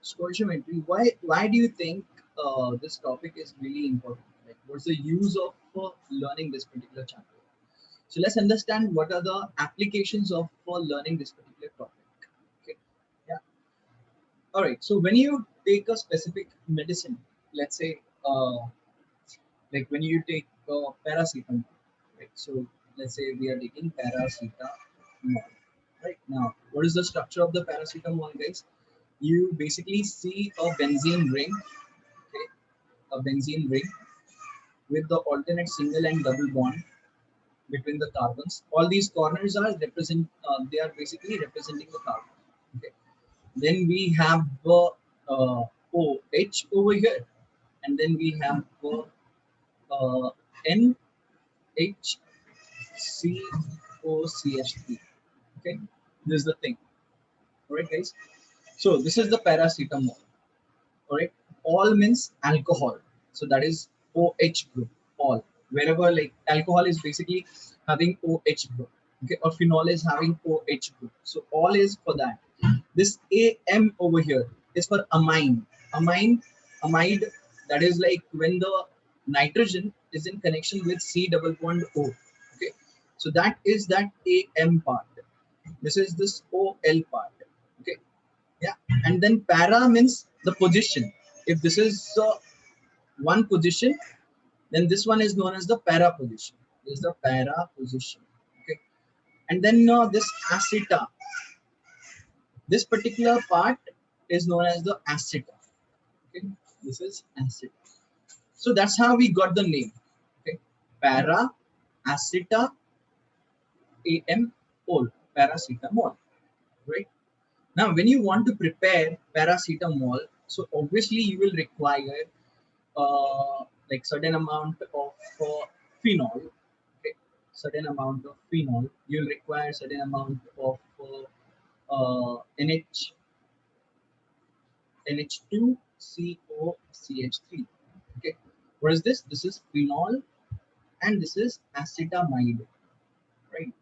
Stoichiometry. Why do you think this topic is really important? Like, what's the use of learning this particular chapter? So let's understand what are the applications of learning this particular topic. Okay. Yeah. All right. So when you take a specific medicine, let's say, like when you take paracetamol, right? So let's say we are taking paracetamol. Right now, what is the structure of the paracetamol, guys? You basically see a benzene ring, okay, a benzene ring with the alternate single and double bond between the carbons. All these corners are they are basically representing the carbon. Okay. Then we have OH over here, and then we have NHCOCH3. Okay, this is the thing. All right, guys. So this is the paracetamol. All right, all means alcohol, so that is OH group. All, wherever like alcohol is basically having OH group, okay, or phenol is having OH group, so all is for that. This AM over here is for amine. Amide, that is like when the nitrogen is in connection with C double bond O. Okay, so that is that AM part. This is this OL part. Okay, yeah. And then para means the position. If this is one position, then this one is known as the para position. This is the para position. Okay. And then this aceta, this particular part is known as the aceta. Okay, this is aceta. So that's how we got the name. Okay, para aceta am ol, paracetamol, right? Now, when you want to prepare paracetamol, so obviously you will require like certain amount of phenol. Okay, certain amount of phenol. You'll require certain amount of NH2COCH3. Okay, what is this? This is phenol, and this is acetamide, right?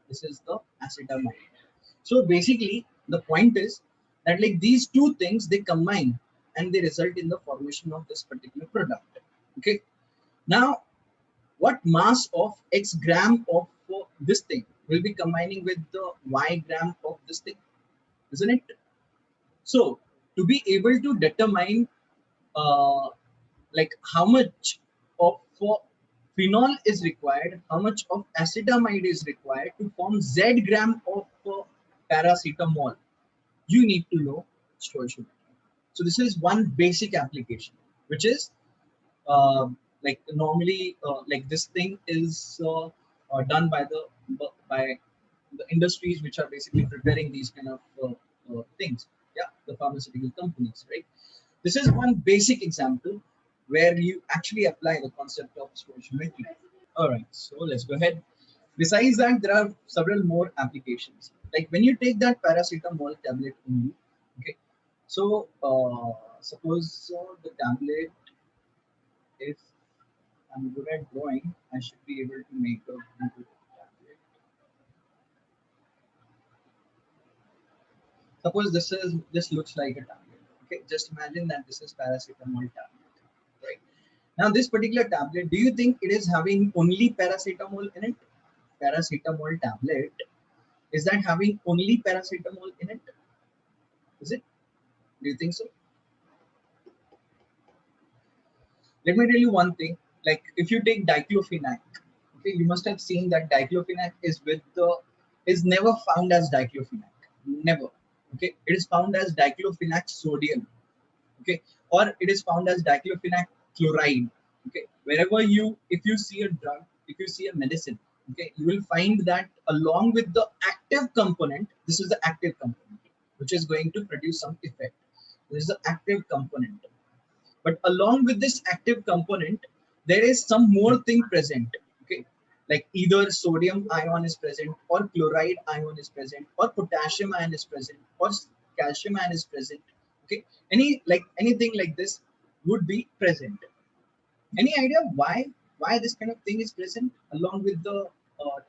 This is the acetamide. So basically, the point is that like these two things they combine and they result in the formation of this particular product. Okay. Now, what mass of X gram of this thing will be combining with the Y gram of this thing, isn't it? So to be able to determine uh, like how much of phenol is required, how much of acetamide is required to form Z gram of paracetamol, you need to know stoichiometry. So this is one basic application, which is like normally like this thing is done by the industries which are basically preparing these kind of things. Yeah, the pharmaceutical companies, right? This is one basic example where you actually apply the concept of stoichiometry. All right, so let's go ahead. Besides that, there are several more applications. Like when you take that paracetamol tablet only, okay. So suppose the tablet, if I'm good at drawing, I should be able to make a good tablet. Suppose this looks like a tablet. Okay, just imagine that this is paracetamol tablet, right? Now this particular tablet, do you think it is having only paracetamol in it? Paracetamol tablet, is that having only paracetamol in it? Is it? Do you think so? Let me tell you one thing. Like if you take diclofenac, okay, you must have seen that diclofenac is with the is never found as diclofenac. Never. Okay, it is found as diclofenac sodium. Okay, or it is found as diclofenac chloride. Okay, wherever you if you see a drug, if you see a medicine, okay, you will find that along with the active component, this is the active component which is going to produce some effect. This is the active component. But along with this active component, there is some more thing present. Okay, like either sodium ion is present, or chloride ion is present, or potassium ion is present, or calcium ion is present. Okay, anything like this would be present. Any idea why this kind of thing is present along with the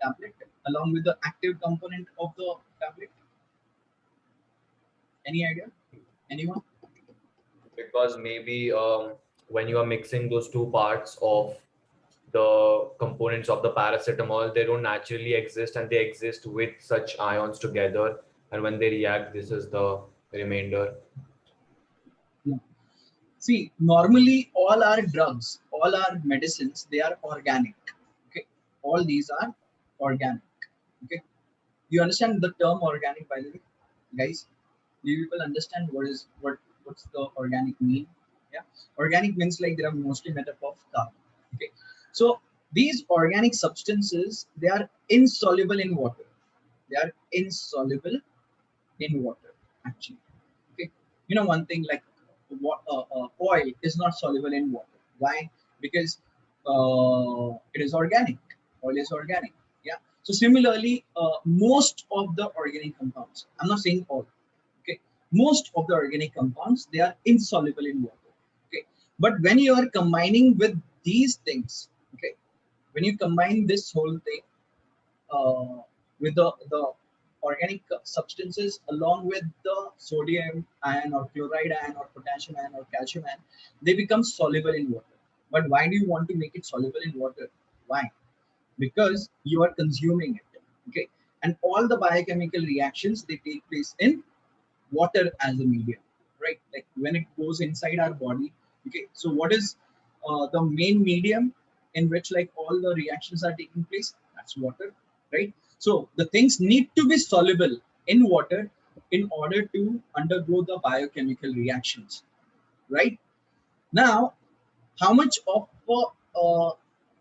tablet, along with the active component of the tablet? Any idea? Anyone? Because maybe when you are mixing those two parts of the components of the paracetamol, they don't naturally exist and they exist with such ions together. And when they react, this is the remainder. No. See, normally all our drugs, all our medicines, they are organic. Okay, all these are organic. Okay, you understand the term organic, by the way, guys? Do you people understand what's the organic mean? Yeah, organic means like they are mostly made up of carbon. Okay, so these organic substances, they are insoluble in water. They are insoluble in water, actually. Okay, you know one thing, like oil is not soluble in water. Why? Because it is organic. Oil is organic. Yeah. So similarly, most of the organic compounds, I'm not saying all. Okay, most of the organic compounds, they are insoluble in water. Okay, but when you are combining with these things, okay, when you combine this whole thing uh, with the organic substances along with the sodium ion or chloride ion or potassium ion or calcium ion, they become soluble in water. But why do you want to make it soluble in water? Why? Because you are consuming it. Okay, and all the biochemical reactions, they take place in water as a medium, right? Like when it goes inside our body. Okay, so what is the main medium in which like all the reactions are taking place? That's water, right? So the things need to be soluble in water in order to undergo the biochemical reactions, right? Now, how much of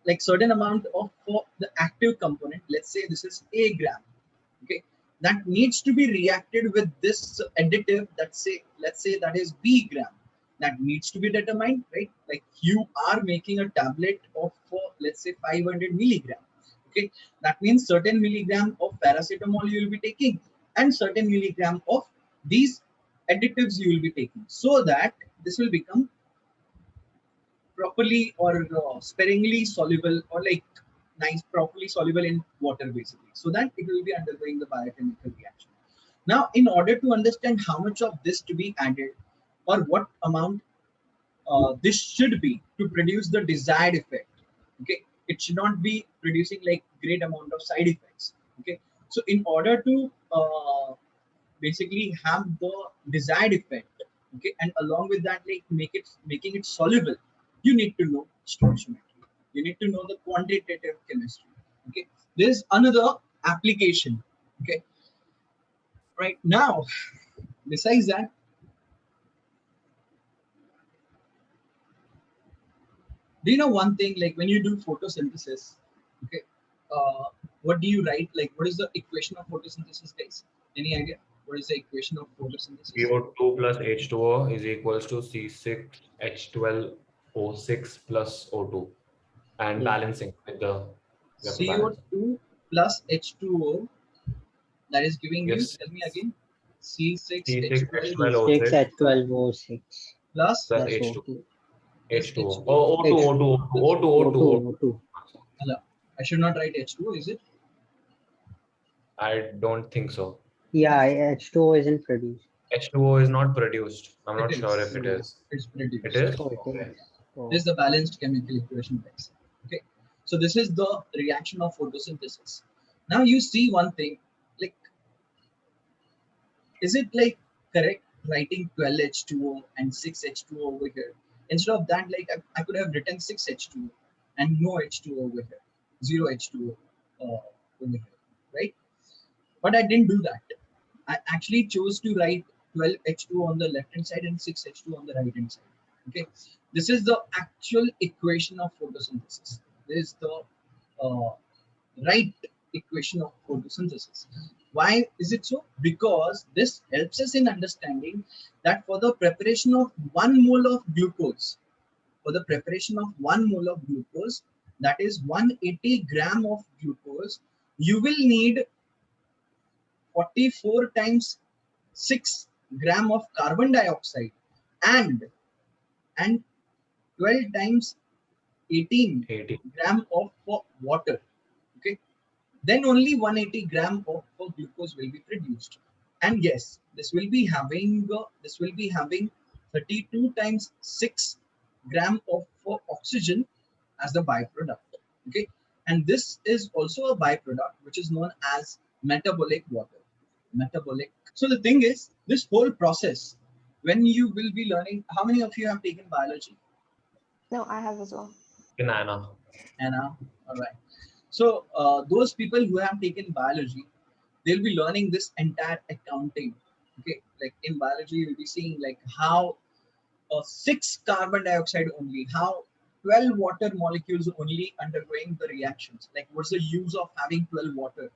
like certain amount of the active component, let's say this is a gram, okay, that needs to be reacted with this additive that say, let's say that is b gram, that needs to be determined, right? Like you are making a tablet of let's say 500 milligram. Okay, that means certain milligram of paracetamol you will be taking and certain milligram of these additives you will be taking, so that this will become properly or sparingly soluble, or like nice properly soluble in water, basically, so that it will be undergoing the biochemical reaction. Now, in order to understand how much of this to be added or what amount this should be to produce the desired effect, okay, it should not be producing like great amount of side effects. Okay, so in order to basically have the desired effect, okay, and along with that like making it soluble, you need to know stoichiometry, you need to know the quantitative chemistry. Okay, there's another application. Okay, right now, besides that, do you know one thing, like when you do photosynthesis? Okay, uh, what do you write, like what is the equation of photosynthesis, guys? Any idea what is the equation of photosynthesis? CO2 plus H2O is equals to C6H12O6 plus O2, and Yeah. balancing with the, we have to balance. CO2 plus H2O, that is giving you, Yes, tell me again, C6H12 C6 C6H12O6 H12O6 plus plus plus H2, O2. H2O. H2O. Oh, O2, H O2, Plus O2, O2, O2 O2. O2. hello. I should not write H2O, is it? I don't think so. Yeah, H2O isn't produced. H2O is not produced. I'm It not sure if is. it No. is. It's It produced. is? Oh, it Okay. is. Oh. This is the balanced chemical equation, guys. Okay. So this is the reaction of photosynthesis. Now you see one thing, like, is it like correct writing 12H2O and 6H2O over here? Instead of that, like I could have written 6H2O and no H2O over here, 0H2O over here, right? But I didn't do that. I actually chose to write 12H2 on the left hand side and 6H2 on the right hand side. Okay, this is the actual equation of photosynthesis. This is the uh, right equation of photosynthesis. Why is it so? Because this helps us in understanding that for the preparation of 1 mole of glucose, for the preparation of 1 mole of glucose, that is 180 gram of glucose, you will need 44 times 6 gram of carbon dioxide and and 12 times 18 80. gram of water. Okay, then only 180 gram of glucose will be produced. And yes, this will be having 32 times 6 gram of oxygen as the byproduct. Okay, and this is also a byproduct which is known as metabolic water. Metabolic. So the thing is, this whole process, when you will be learning, how many of you have taken biology? No, I have as well. In Anna. Anna, all right. So those people who have taken biology, they'll be learning this entire accounting. Okay, like in biology, you'll be seeing like how 6 carbon dioxide only, how 12 water molecules only undergoing the reactions. Like what's the use of having 12 water?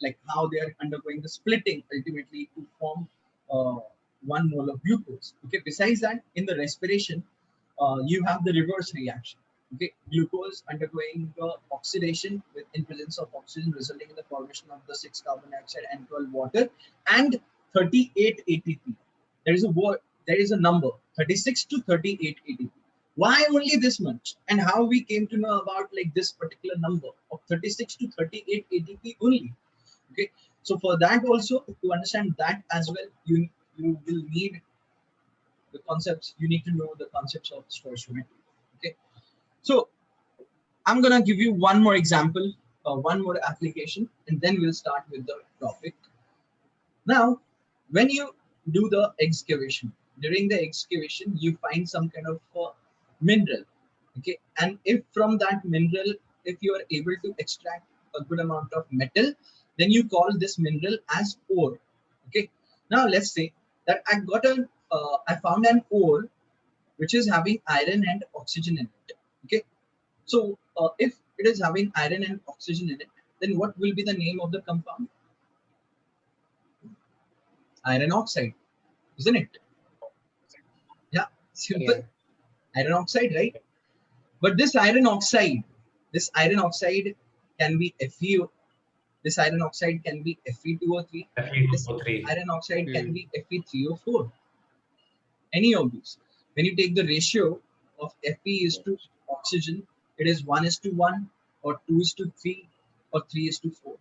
Like how they are undergoing the splitting ultimately to form uh, 1 mole of glucose. Okay, besides that, in the respiration, you have the reverse reaction. Okay, glucose undergoing the oxidation with in presence of oxygen, resulting in the formation of the 6 carbon dioxide and 12 water and 38 ATP. There is a word, there is a number 36 to 38 ATP. Why only this much? And how we came to know about like this particular number of 36 to 38 ATP only? Okay, so for that also, to understand that as well, you will need the concepts. You need to know the concepts of stoichiometry. Okay, so I'm gonna give you one more example, one more application, and then we'll start with the topic. Now, when you do the excavation, during the excavation, you find some kind of mineral. Okay, and if from that mineral, if you are able to extract a good amount of metal, then you call this mineral as ore. Okay, now let's say that I found an ore which is having iron and oxygen in it. Okay, so if it is having iron and oxygen in it, then what will be the name of the compound? Iron oxide, isn't it? Yeah, simple. Yeah. Iron oxide, right? But this iron oxide can be Fe. This iron oxide can be Fe2O3. This Fe2O3. iron oxide can Hmm. be Fe3O4. Any of these. When you take the ratio of Fe is to oxygen, it is 1 is to 1, or 2 is to 3, or 3 is to 4.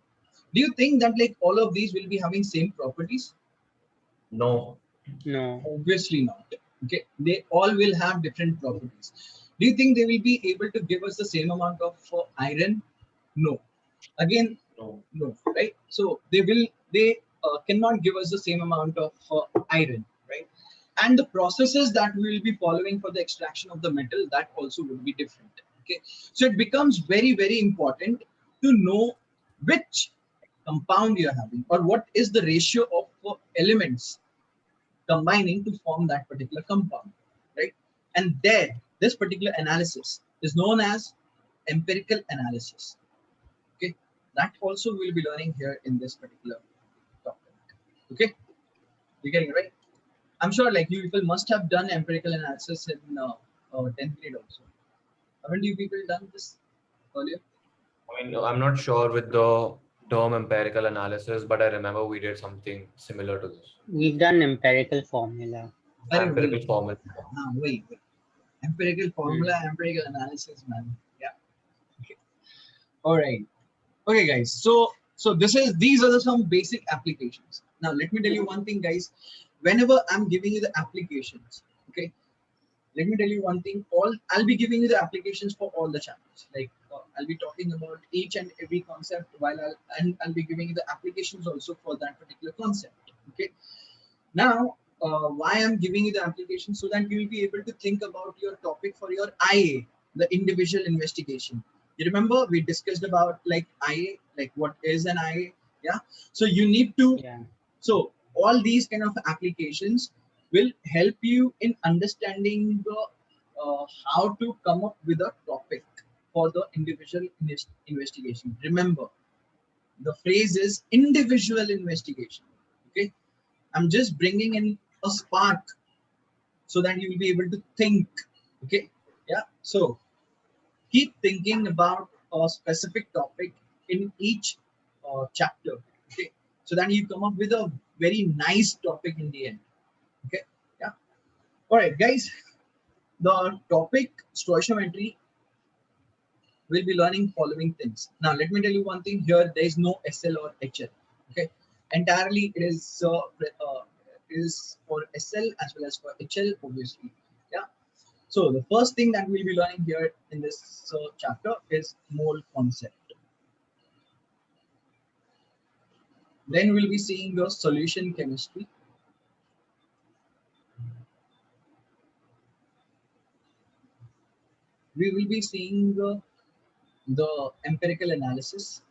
Do you think that like all of these will be having same properties? No. No. Obviously not. Okay, they all will have different properties. Do you think they will be able to give us the same amount of iron? No. Again, No. no, right? So they cannot give us the same amount of iron, right? And the processes that we will be following for the extraction of the metal, that also would be different. Okay, so it becomes very important to know which compound you're having, or what is the ratio of elements combining to form that particular compound, right? And there, this particular analysis is known as empirical analysis. Okay, that also we'll be learning here in this particular topic. Okay, you getting it right? I'm sure like you people must have done empirical analysis in 10th grade also. Haven't you people done this earlier? I mean, I'm not sure with the term empirical analysis, but I remember we did something similar to this. We've done empirical formula. Empirical Wait, formula. wait. Empirical formula, Hmm. empirical analysis, man. Yeah. Okay. All right. Okay, guys. So these are some basic applications. Now let me tell you one thing, guys. Whenever I'm giving you the applications, okay, let me tell you one thing. I'll be giving you the applications for all the chapters. Like I'll be talking about each and every concept, while I'll be giving you the applications also for that particular concept. Okay. Now, why I'm giving you the application, so that you will be able to think about your topic for your IA, the individual investigation. You remember we discussed about like IA, like what is an IA? Yeah. So you need to, Yeah. so all these kind of applications will help you in understanding the how to come up with a topic for the individual investigation. Remember, the phrase is individual investigation. Okay, I'm just bringing in a spark so that you will be able to think. Okay, yeah. So keep thinking about a specific topic in each chapter. Okay, so that you come up with a very nice topic in the end. Okay, yeah. All right, guys. The topic stoichiometry will be learning following things. Now, let me tell you one thing. Here, there is no SL or HL. Okay, entirely it is for SL as well as for HL, obviously. Yeah. So the first thing that we'll be learning here in this chapter is mole concept. Then we'll be seeing the solution chemistry. We will be seeing the empirical analysis.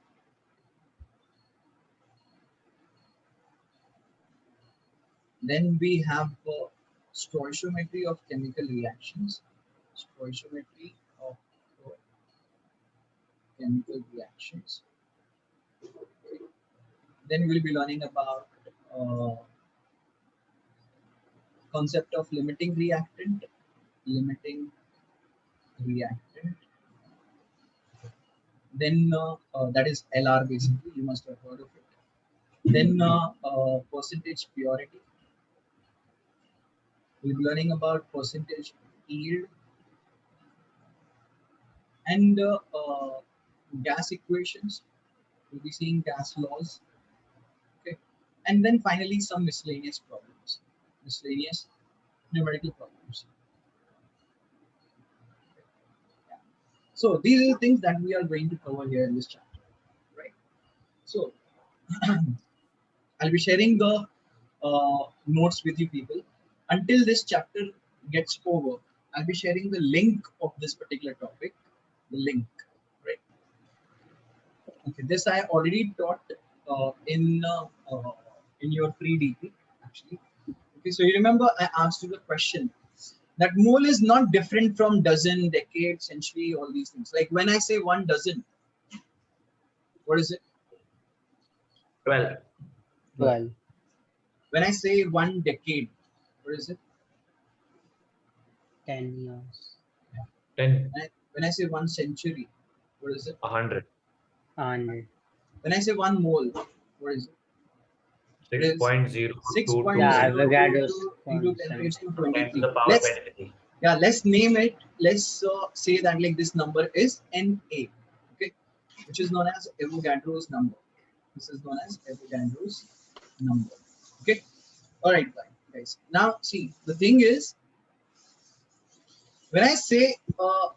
Then we have stoichiometry of chemical reactions. Stoichiometry of chemical reactions. Then we'll be learning about concept of limiting reactant. Limiting reactant. Then that is LR basically. You must have heard of it. Then percentage purity. We'll be learning about percentage yield and gas equations. We'll be seeing gas laws. Okay, and then finally some miscellaneous problems, miscellaneous numerical problems. Yeah. So these are the things that we are going to cover here in this chapter, right? So I'll be sharing the notes with you people. Until this chapter gets over, I'll be sharing the link of this particular topic, the link, right? Okay, this I already taught in your pre-DP actually. Okay, so you remember I asked you the question that mole is not different from dozen, decade, century, all these things. Like when I say 1 dozen, what is it? 12. 12. When I say 1 decade, what is it? 10 years. 10. When I say 1 century, what is it? 100. 100. When I say 1 mole, what is it? It is 6.022 Yeah, 6.022 Avogadro's into 10 raised to 10 to 23. the power Let's 23. Yeah, let's name it. Let's say that like this number is Na, okay, which is known as Avogadro's number. This is known as Avogadro's number. Okay, all right, guys. Now see, the thing is, when I say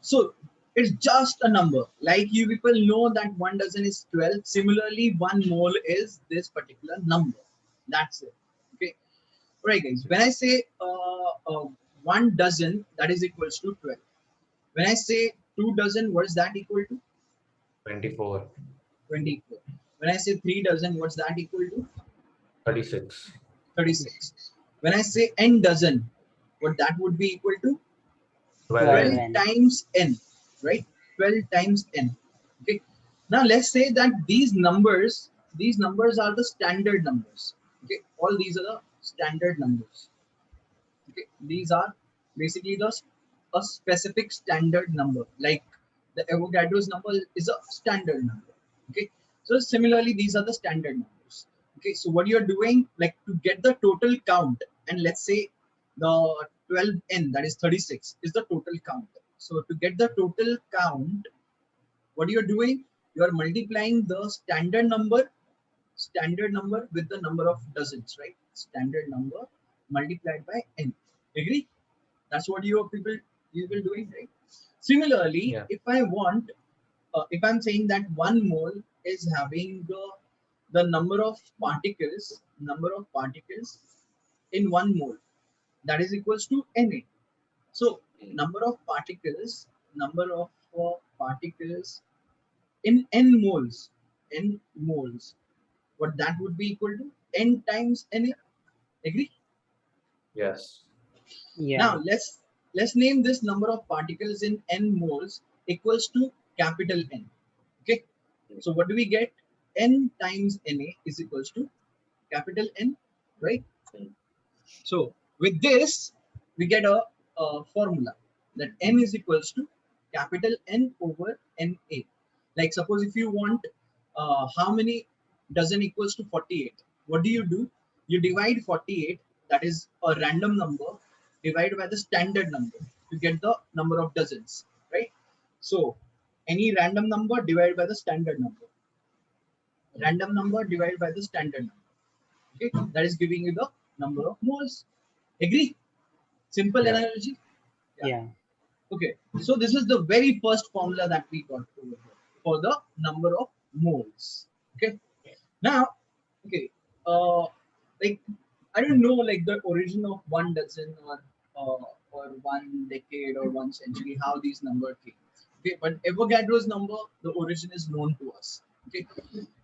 so, it's just a number. Like you people know that 1 dozen is 12. Similarly, 1 mole is this particular number. That's it. Okay. All right, guys. When I say 1 dozen, that is equals to 12. When I say 2 dozen, what is that equal to? 24. 24. When I say 3 dozen, what's that equal to? 36. 36. When I say n dozen, what that would be equal to? 12. 12 N. times n, right? 12 times n. Okay. Now let's say that these numbers are the standard numbers. Okay. All these are the standard numbers. Okay. These are basically a specific standard number. Like the Avogadro's number is a standard number. Okay. So similarly, these are the standard numbers. Okay. So what you're doing, like to get the total count, and let's say the 12n, that is 36, is the total count. So to get the total count, what you're doing, you are multiplying the standard number with the number of dozens, right? Standard number multiplied by n. Agree? That's what you will doing, right? Similarly, Yeah. if I want, if I'm saying that 1 mole is having the number of particles in 1 mole, that is equals to Na. So number of particles in n moles, what that would be equal to n times Na. Agree? Yes. Yeah. Now let's name this number of particles in n moles equals to capital N. Okay. So what do we get? N times Na is equals to capital N, right? So with this, we get a formula that N is equals to capital N over Na. Like suppose if you want how many dozen equals to 48, what do? You divide 48, that is a random number, divided by the standard number to get the number of dozens, right? So any random number divided by the standard number. Random number divided by the standard number. Okay, that is giving you the number of moles. Agree? Simple Yeah. analogy. Yeah. Okay, so this is the very first formula that we got over here for the number of moles. Okay, now, okay, like I don't know, like the origin of 1 dozen or 1 decade or 1 century, how these numbers came. Okay, but Avogadro's number, the origin is known to us. Okay,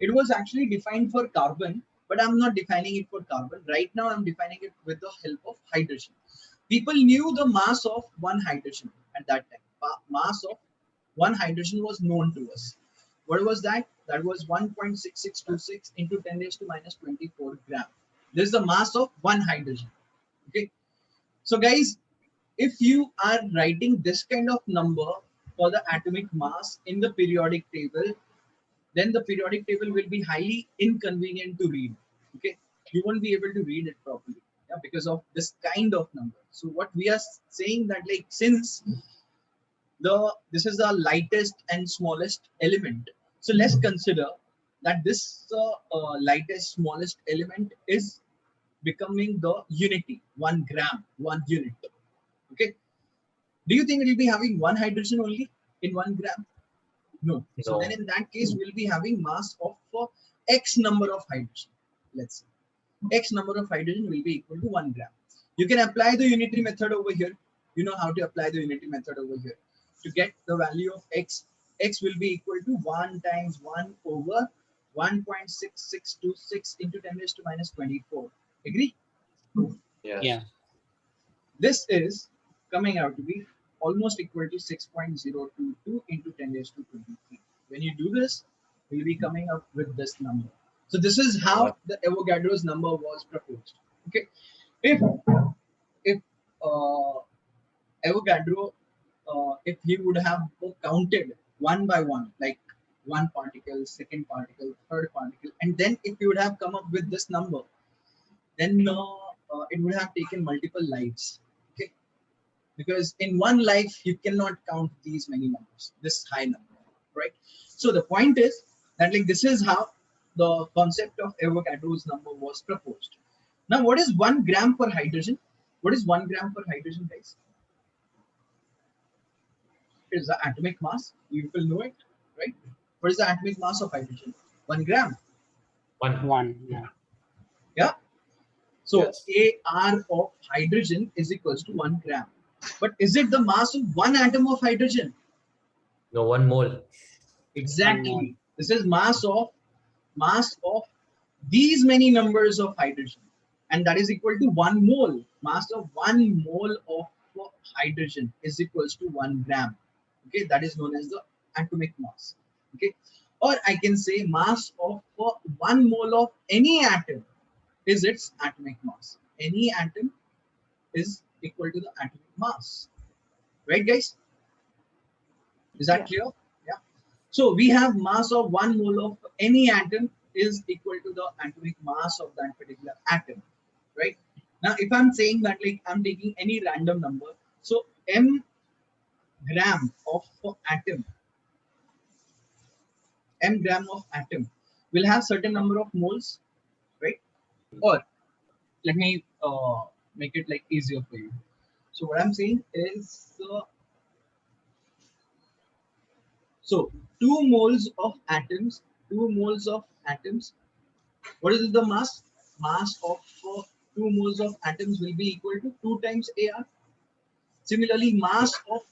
it was actually defined for carbon, but I'm not defining it for carbon right now. I'm defining it with the help of hydrogen. People knew the mass of one hydrogen at that time. Mass of one hydrogen was known to us. What was that? That was 1.6626 into 10 raised to minus 24 gram. This is the mass of one hydrogen. Okay. So guys, if you are writing this kind of number for the atomic mass in the periodic table, then the periodic table will be highly inconvenient to read. Okay, you won't be able to read it properly, yeah, because of this kind of number. So what we are saying that, like, since this is the lightest and smallest element, so let's consider that this lightest smallest element is becoming the unity, 1 gram, 1 unit. Okay, do you think it will be having one hydrogen only in 1 gram? No. So then No. in that case, we'll be having mass of X number of hydrogen. Let's say X number of hydrogen will be equal to 1 gram. You can apply the unitary method over here. You know how to apply the unitary method over here. To get the value of X, X will be equal to 1 times 1 over 1.6626 into 10 raised to minus 24. Agree? Yes. Yeah. This is coming out to be almost equal to 6.022 into 10 raised to 23. When you do this, we'll be coming up with this number. So this is how the Avogadro's number was proposed. Okay, if if Avogadro, if he would have counted one by one, like one particle, second particle, third particle, and then if he would have come up with this number, then it would have taken multiple lives. Okay, because in one life you cannot count these many numbers, this high number, right? So the point is that, like, this is how the concept of Avogadro's number was proposed. Now, what is 1 gram per hydrogen? What is 1 gram per hydrogen, guys? It is the atomic mass. You will know it, right? What is the atomic mass of hydrogen? 1 gram. One. One. Yeah. Yeah. So Yes. AR of hydrogen is equals to 1 gram. But is it the mass of one atom of hydrogen? No, 1 mole. One more. Exactly. This is mass of these many numbers of hydrogen, and that is equal to 1 mole. Mass of 1 mole of hydrogen is equals to 1 gram. Okay, that is known as the atomic mass. Okay, or I can say mass of 1 mole of any atom is its atomic mass. Any atom is equal to the atomic mass. Right, guys? Is that Yeah. clear? Yeah. So we have mass of 1 mole of any atom is equal to the atomic mass of that particular atom, right? Now, if I'm saying that, like, I'm taking any random number, so m gram of atom, m gram of atom will have certain number of moles, right? Or let me make it like easier for you. So what I'm saying is, so 2 moles of atoms, 2 moles of atoms. What is the mass? Mass of 2 moles of atoms will be equal to 2 times AR. Similarly, mass of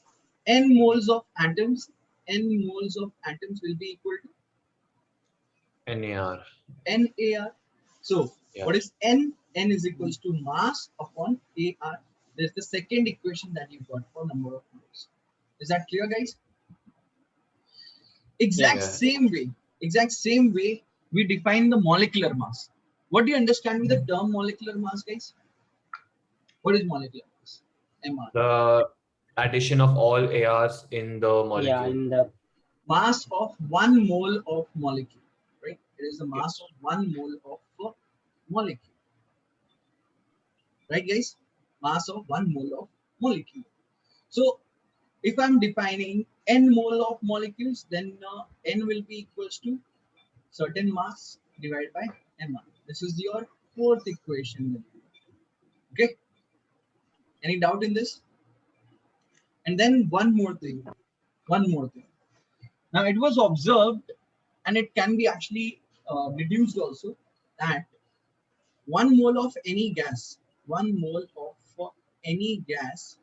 n moles of atoms, n moles of atoms will be equal to NAR. NAR. So, Yeah. what is N? N is equals to mass upon AR. There's the second equation that you got for number of moles. Is that clear, guys? Exact Yeah. same way, exact same way we define the molecular mass. What do you understand with the term molecular mass, guys? What is molecular mass? MR. The addition of all ARs in the Yeah. molecule. In the Mass of 1 mole of molecule, right? It is the mass Yes. of 1 mole of molecule, right, guys? Mass of 1 mole of molecule. So if I'm defining n mole of molecules, then n will be equals to certain mass divided by mr. This is your fourth equation. Okay. Any doubt in this? And then one more thing. Now it was observed, and it can be actually deduced also, that 1 mole of any gas, 1 mole of any gas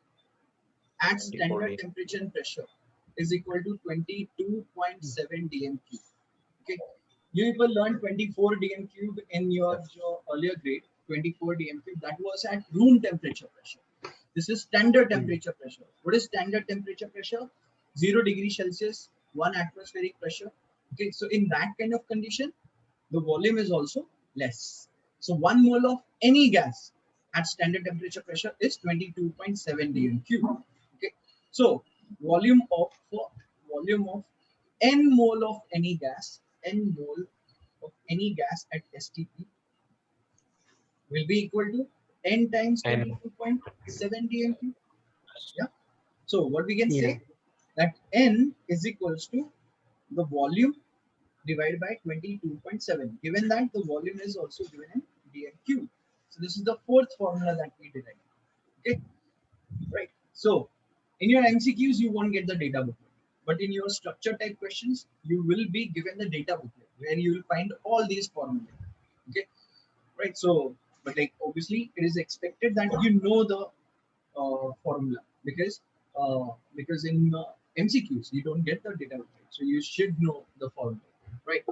at 24 standard days. temperature and pressure is equal to 22.7 dm3. Okay, you people learned 24 dm cube in your earlier grade. 24 dm cube, that was at room temperature pressure. This is standard temperature pressure. What is standard temperature pressure? 0 degrees Celsius, 1 atmospheric pressure. Okay, so in that kind of condition, the volume is also less. So 1 mole of any gas at standard temperature pressure is 22.7 dm cube. Okay, so volume of n mole of any gas, n mole of any gas at STP will be equal to n times And 22.7 dm cube. Yeah. So what we can Yeah. say, that n is equals to the volume divided by 22.7, given that the volume is also given in dm cube. So this is the fourth formula that we derived. Okay, right? So in your MCQs you won't get the data booklet, but in your structure type questions you will be given the data booklet where you will find all these formulas. Okay, right? So, but like obviously it is expected that you know the formula, because in MCQs you don't get the data booklet, so you should know the formula, right?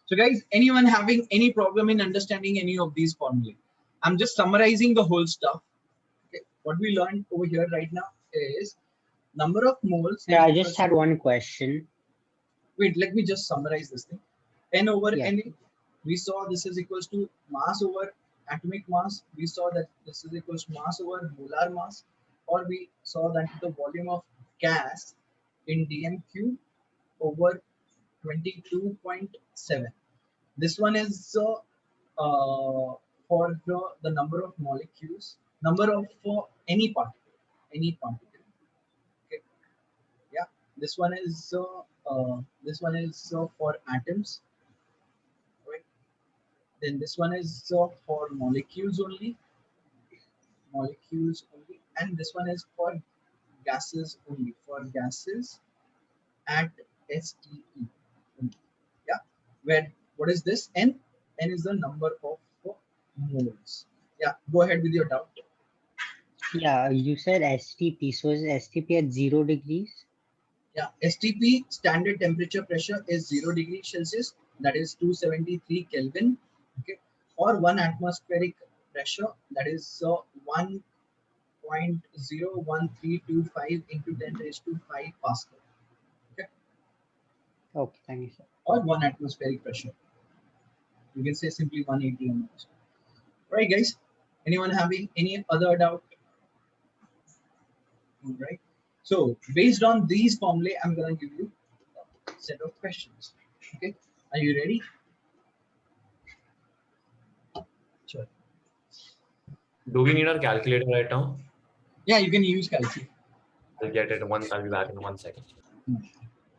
So guys, anyone having any problem in understanding any of these formulae? I'm just summarizing the whole stuff. Okay, what we learned over here right now is number of moles. Yeah, I is just equals had to- one question. Wait, let me just summarize this thing. N over Yeah. Na, we saw this is equals to mass over atomic mass. We saw that this is equals to mass over molar mass, or we saw that the volume of gas in dm cube over 22.7. This one is for the number of molecules, number of any particle. Okay, yeah. This one is for atoms, right? Then this one is for molecules only, and this one is for gases only, for gases at STE only. Yeah, where what is this? N is the number of moles. Yeah, go ahead with your doubt. Yeah, you said STP. So is STP at 0 degrees? Yeah, STP, standard temperature pressure, is 0 degrees Celsius, that is 273 Kelvin. Okay, or 1 atmospheric pressure, that is 1.01325 into 10 raised to 5 Pascal. Okay, Okay, thank you, sir. or 1 atmospheric pressure. You can say simply 180 mMs. Right, guys? Anyone having any other doubt? Right. So based on these formulae, I'm gonna give you a set of questions. Okay, are you ready? Sure. do we need our calculator right now? Yeah, you can use calcium. I'll get it. I'll be back in 1 second.